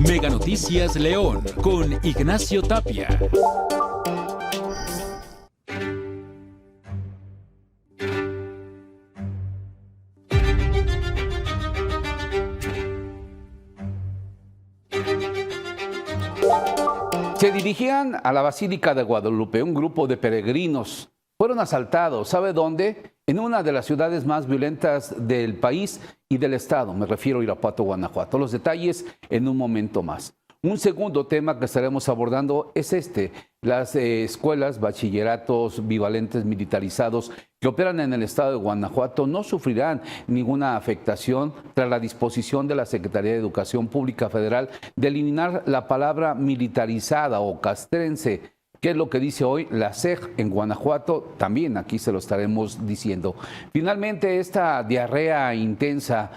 Mega Noticias León con Ignacio Tapia. Se dirigían a la Basílica de Guadalupe. Un grupo de peregrinos fueron asaltados. ¿Sabe dónde? En una de las ciudades más violentas del país y del estado. Me refiero a Irapuato, Guanajuato. Los detalles en un momento más. Un segundo tema que estaremos abordando es las escuelas, bachilleratos bivalentes militarizados que operan en el estado de Guanajuato no sufrirán ninguna afectación tras la disposición de la Secretaría de Educación Pública Federal de eliminar la palabra militarizada o castrense. ¿Qué es lo que dice hoy la SEG en Guanajuato? También aquí se lo estaremos diciendo. Finalmente, esta diarrea intensa,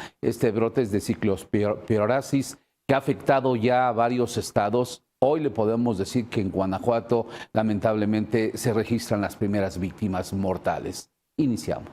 brotes de ciclosporosis que ha afectado ya a varios estados. Hoy le podemos decir que en Guanajuato, lamentablemente, se registran las primeras víctimas mortales. Iniciamos.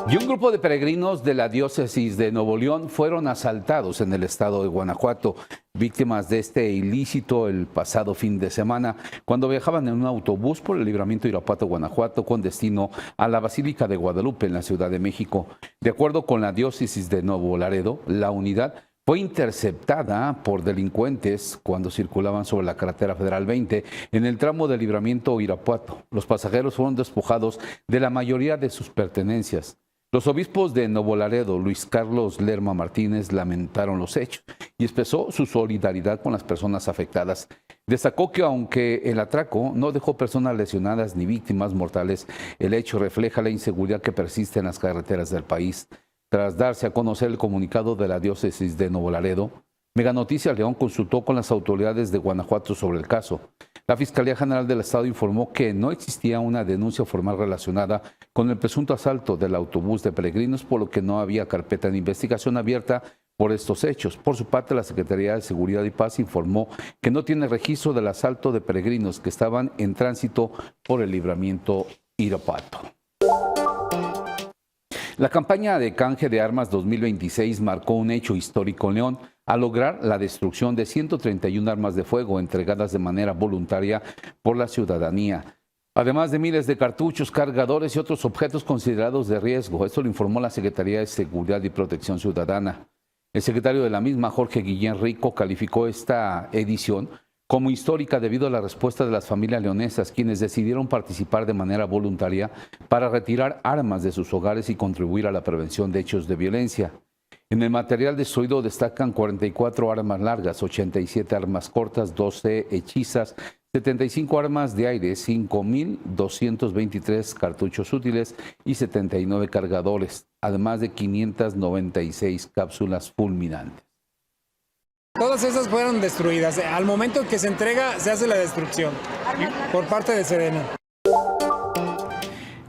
Y un grupo de peregrinos de la diócesis de Nuevo León fueron asaltados en el estado de Guanajuato, víctimas de este ilícito el pasado fin de semana, cuando viajaban en un autobús por el libramiento Irapuato, Guanajuato, con destino a la Basílica de Guadalupe en la Ciudad de México. De acuerdo con la diócesis de Nuevo Laredo, la unidad fue interceptada por delincuentes cuando circulaban sobre la carretera federal 20 en el tramo de libramiento Irapuato. Los pasajeros fueron despojados de la mayoría de sus pertenencias. Los obispos de Nuevo Laredo, Luis Carlos Lerma Martínez, lamentaron los hechos y expresó su solidaridad con las personas afectadas. Destacó que aunque el atraco no dejó personas lesionadas ni víctimas mortales, el hecho refleja la inseguridad que persiste en las carreteras del país. Tras darse a conocer el comunicado de la diócesis de Nuevo Laredo, Mega Noticias León consultó con las autoridades de Guanajuato sobre el caso. La Fiscalía General del Estado informó que no existía una denuncia formal relacionada con el presunto asalto del autobús de peregrinos, por lo que no había carpeta de investigación abierta por estos hechos. Por su parte, la Secretaría de Seguridad y Paz informó que no tiene registro del asalto de peregrinos que estaban en tránsito por el libramiento Irapuato. La campaña de canje de armas 2026 marcó un hecho histórico en León al lograr la destrucción de 131 armas de fuego entregadas de manera voluntaria por la ciudadanía, además de miles de cartuchos, cargadores y otros objetos considerados de riesgo. Esto lo informó la Secretaría de Seguridad y Protección Ciudadana. El secretario de la misma, Jorge Guillén Rico, calificó esta edición como histórica debido a la respuesta de las familias leonesas, quienes decidieron participar de manera voluntaria para retirar armas de sus hogares y contribuir a la prevención de hechos de violencia. En el material destruido destacan 44 armas largas, 87 armas cortas, 12 hechizas, 75 armas de aire, 5.223 cartuchos útiles y 79 cargadores, además de 596 cápsulas fulminantes. Todas esas fueron destruidas. Al momento que se entrega, se hace la destrucción por parte de Sedena.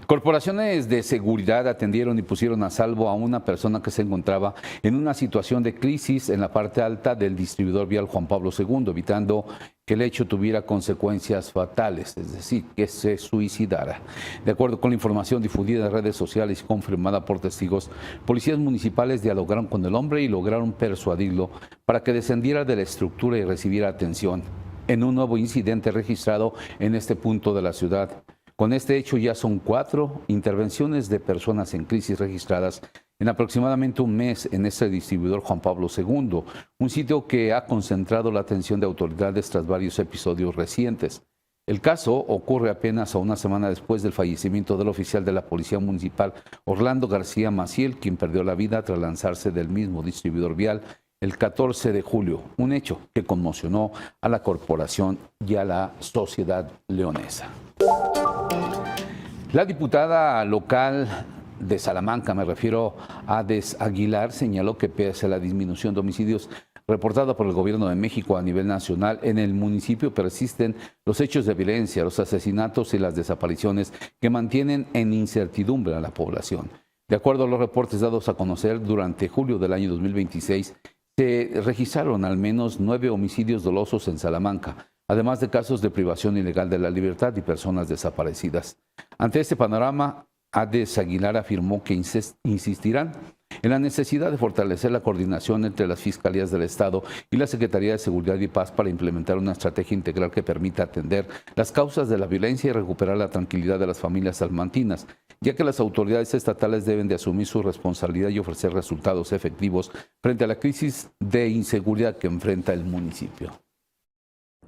Corporaciones de seguridad atendieron y pusieron a salvo a una persona que se encontraba en una situación de crisis en la parte alta del distribuidor vial Juan Pablo II, evitando que el hecho tuviera consecuencias fatales, es decir, que se suicidara. De acuerdo con la información difundida en redes sociales y confirmada por testigos, policías municipales dialogaron con el hombre y lograron persuadirlo para que descendiera de la estructura y recibiera atención en un nuevo incidente registrado en este punto de la ciudad. Con este hecho ya son 4 intervenciones de personas en crisis registradas en aproximadamente un mes en este distribuidor Juan Pablo II, un sitio que ha concentrado la atención de autoridades tras varios episodios recientes. El caso ocurre apenas a una semana después del fallecimiento del oficial de la Policía Municipal Orlando García Maciel, quien perdió la vida tras lanzarse del mismo distribuidor vial el 14 de julio, un hecho que conmocionó a la corporación y a la sociedad leonesa. La diputada local de Salamanca, me refiero a Des Aguilar, señaló que pese a la disminución de homicidios reportada por el Gobierno de México a nivel nacional, en el municipio persisten los hechos de violencia, los asesinatos y las desapariciones que mantienen en incertidumbre a la población. De acuerdo a los reportes dados a conocer, durante julio del año 2026 se registraron al menos 9 homicidios dolosos en Salamanca, además de casos de privación ilegal de la libertad y personas desaparecidas. Ante este panorama, Ades Aguilar afirmó que insistirán en la necesidad de fortalecer la coordinación entre las Fiscalías del Estado y la Secretaría de Seguridad y Paz para implementar una estrategia integral que permita atender las causas de la violencia y recuperar la tranquilidad de las familias salmantinas, ya que las autoridades estatales deben de asumir su responsabilidad y ofrecer resultados efectivos frente a la crisis de inseguridad que enfrenta el municipio.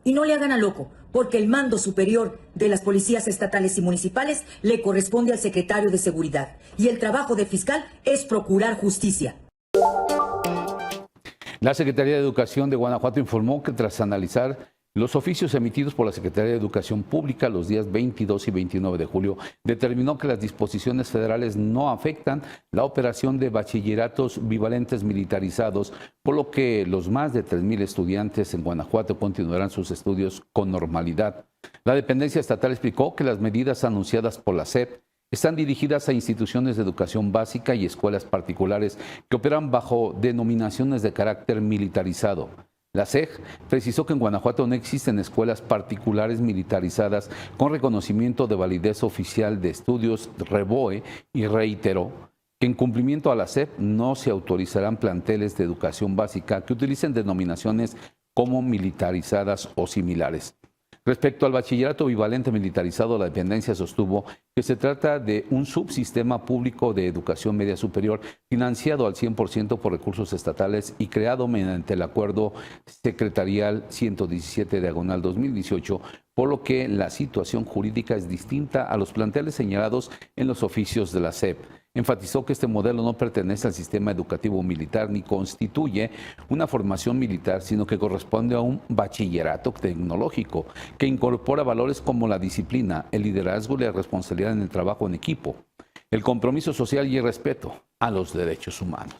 Y no le hagan a loco, porque el mando superior de las policías estatales y municipales le corresponde al secretario de Seguridad. Y el trabajo del fiscal es procurar justicia. La Secretaría de Educación de Guanajuato informó que tras analizar los oficios emitidos por la Secretaría de Educación Pública los días 22 y 29 de julio, determinó que las disposiciones federales no afectan la operación de bachilleratos bivalentes militarizados, por lo que los más de 3,000 estudiantes en Guanajuato continuarán sus estudios con normalidad. La dependencia estatal explicó que las medidas anunciadas por la SEP están dirigidas a instituciones de educación básica y escuelas particulares que operan bajo denominaciones de carácter militarizado. La SEG precisó que en Guanajuato no existen escuelas particulares militarizadas con reconocimiento de validez oficial de estudios REBOE y reiteró que en cumplimiento a la SEP no se autorizarán planteles de educación básica que utilicen denominaciones como militarizadas o similares. Respecto al bachillerato bivalente militarizado, la dependencia sostuvo que se trata de un subsistema público de educación media superior financiado al 100% por recursos estatales y creado mediante el Acuerdo Secretarial 117/2018, por lo que la situación jurídica es distinta a los planteles señalados en los oficios de la SEP. Enfatizó que este modelo no pertenece al sistema educativo militar ni constituye una formación militar, sino que corresponde a un bachillerato tecnológico que incorpora valores como la disciplina, el liderazgo y la responsabilidad en el trabajo en equipo, el compromiso social y el respeto a los derechos humanos.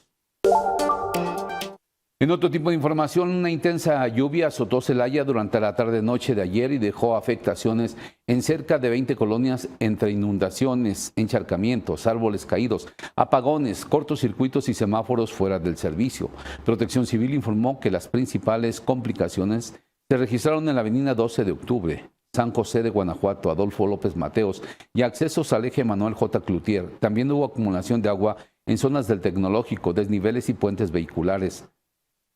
En otro tipo de información, una intensa lluvia azotó Celaya durante la tarde-noche de ayer y dejó afectaciones en cerca de 20 colonias entre inundaciones, encharcamientos, árboles caídos, apagones, cortocircuitos y semáforos fuera del servicio. Protección Civil informó que las principales complicaciones se registraron en la avenida 12 de octubre, San José de Guanajuato, Adolfo López Mateos y accesos al eje Manuel J. Cloutier. También hubo acumulación de agua en zonas del Tecnológico, desniveles y puentes vehiculares.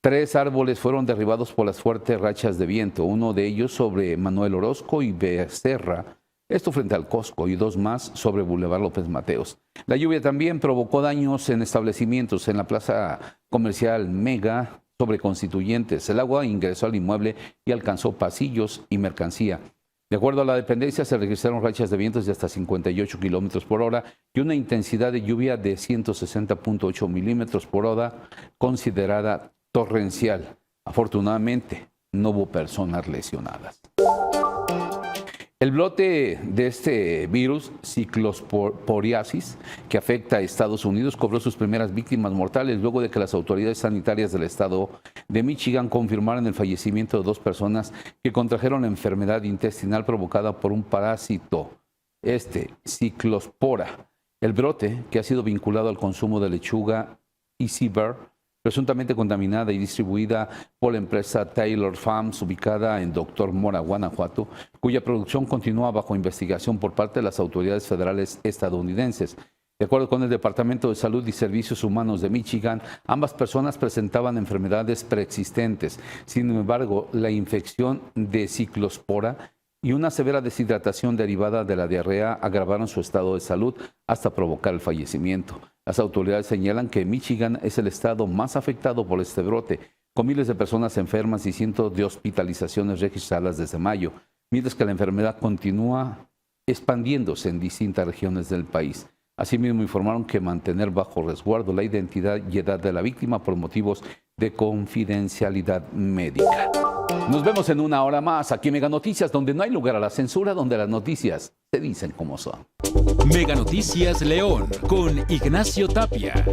3 árboles fueron derribados por las fuertes rachas de viento, uno de ellos sobre Manuel Orozco y Becerra, esto frente al Costco, y 2 más sobre Boulevard López Mateos. La lluvia también provocó daños en establecimientos en la plaza comercial Mega sobre Constituyentes. El agua ingresó al inmueble y alcanzó pasillos y mercancía. De acuerdo a la dependencia, se registraron rachas de vientos de hasta 58 kilómetros por hora y una intensidad de lluvia de 160.8 milímetros por hora, considerada torrencial. Afortunadamente, no hubo personas lesionadas. El brote de este virus, ciclosporiasis, que afecta a Estados Unidos, cobró sus primeras víctimas mortales luego de que las autoridades sanitarias del estado de Michigan confirmaron el fallecimiento de 2 personas que contrajeron la enfermedad intestinal provocada por un parásito, ciclospora. El brote, que ha sido vinculado al consumo de lechuga Easy Bear, presuntamente contaminada y distribuida por la empresa Taylor Farms, ubicada en Doctor Mora, Guanajuato, cuya producción continúa bajo investigación por parte de las autoridades federales estadounidenses. De acuerdo con el Departamento de Salud y Servicios Humanos de Michigan, ambas personas presentaban enfermedades preexistentes. Sin embargo, la infección de ciclospora y una severa deshidratación derivada de la diarrea agravaron su estado de salud hasta provocar el fallecimiento. Las autoridades señalan que Michigan es el estado más afectado por este brote, con miles de personas enfermas y cientos de hospitalizaciones registradas desde mayo, mientras que la enfermedad continúa expandiéndose en distintas regiones del país. Asimismo, informaron que mantener bajo resguardo la identidad y edad de la víctima por motivos de confidencialidad médica. Nos vemos en una hora más aquí en Mega Noticias, donde no hay lugar a la censura, donde las noticias se dicen como son. Mega Noticias León con Ignacio Tapia.